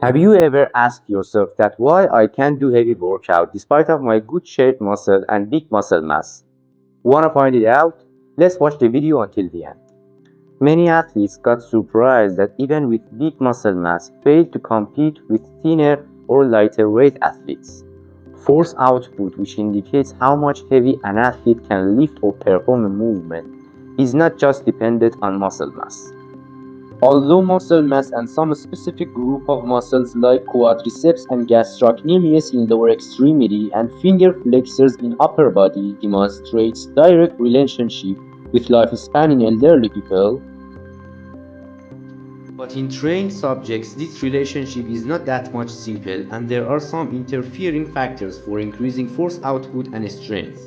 Have you ever asked yourself that why I can't do heavy workout despite of my good shaped muscle and big muscle mass? Wanna find it out? Let's watch the video until the end. Many athletes got surprised that even with big muscle mass failed to compete with thinner or lighter weight athletes. Force output, which indicates how much heavy an athlete can lift or perform a movement, is not just dependent on muscle mass. Although muscle mass and some specific group of muscles like quadriceps and gastrocnemius in lower extremity and finger flexors in upper body demonstrates direct relationship with lifespan in elderly people, but in trained subjects this relationship is not that much simple and there are some interfering factors for increasing force output and strength.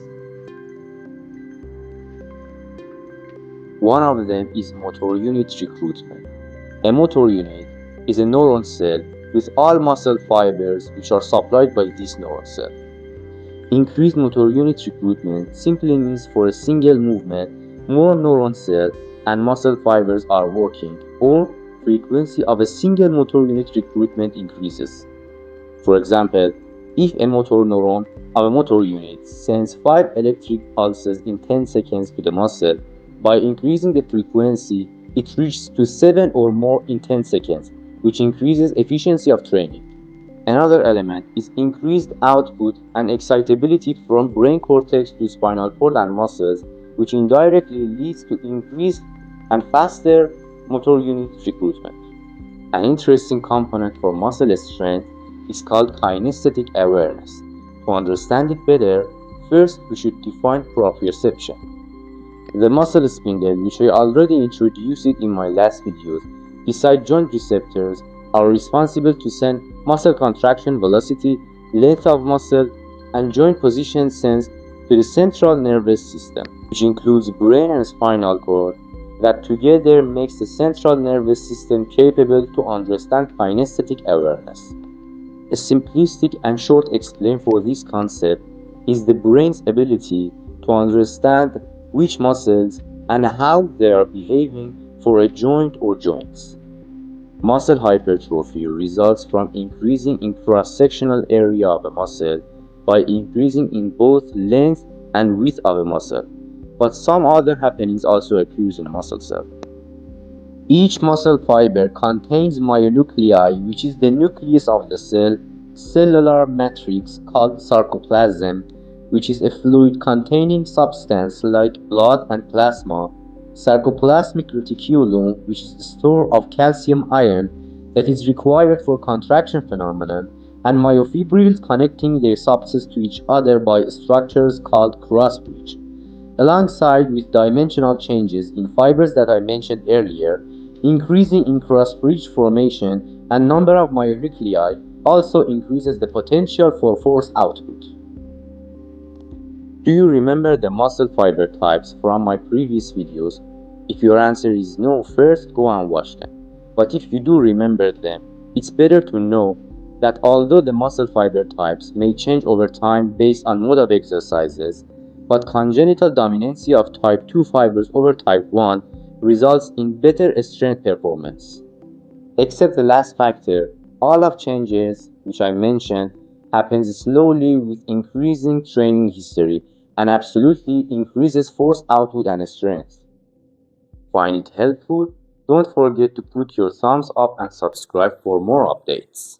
One of them is motor unit recruitment. A motor unit is a neuron cell with all muscle fibers which are supplied by this neuron cell. Increased motor unit recruitment simply means for a single movement, more neuron cells and muscle fibers are working, or frequency of a single motor unit recruitment increases. For example, if a motor neuron of a motor unit sends 5 electric pulses in 10 seconds to the muscle, by increasing the frequency, it reaches to 7 or more in 10 seconds, which increases efficiency of training. Another element is increased output and excitability from brain cortex to spinal cord and muscles, which indirectly leads to increased and faster motor unit recruitment. An interesting component for muscle strength is called kinesthetic awareness. To understand it better, first we should define proprioception. The muscle spindle, which I already introduced it in my last videos, besides joint receptors, are responsible to send muscle contraction velocity, length of muscle, and joint position sense to the central nervous system, which includes brain and spinal cord, that together makes the central nervous system capable to understand kinesthetic awareness. A simplistic and short explain for this concept is the brain's ability to understand which muscles and how they are behaving for a joint or joints. Muscle hypertrophy results from increasing in cross-sectional area of a muscle by increasing in both length and width of a muscle, but some other happenings also occurs in muscle cell. Each muscle fiber contains myonuclei, which is the nucleus of the cell, cellular matrix called sarcoplasm, which is a fluid containing substance like blood and plasma, sarcoplasmic reticulum, which is the store of calcium ion that is required for contraction phenomenon, and myofibrils connecting their substances to each other by structures called cross bridge. Alongside with dimensional changes in fibers that I mentioned earlier, increasing in cross-bridge formation and number of myonuclei also increases the potential for force output. Do you remember the muscle fiber types from my previous videos? If your answer is no, first go and watch them. But if you do remember them, it's better to know that although the muscle fiber types may change over time based on mode of exercises, but congenital dominancy of type 2 fibers over type 1 results in better strength performance. Except the last factor, all of changes which I mentioned happens slowly with increasing training history and absolutely increases force output and strength. Find it helpful? Don't forget to put your thumbs up and subscribe for more updates.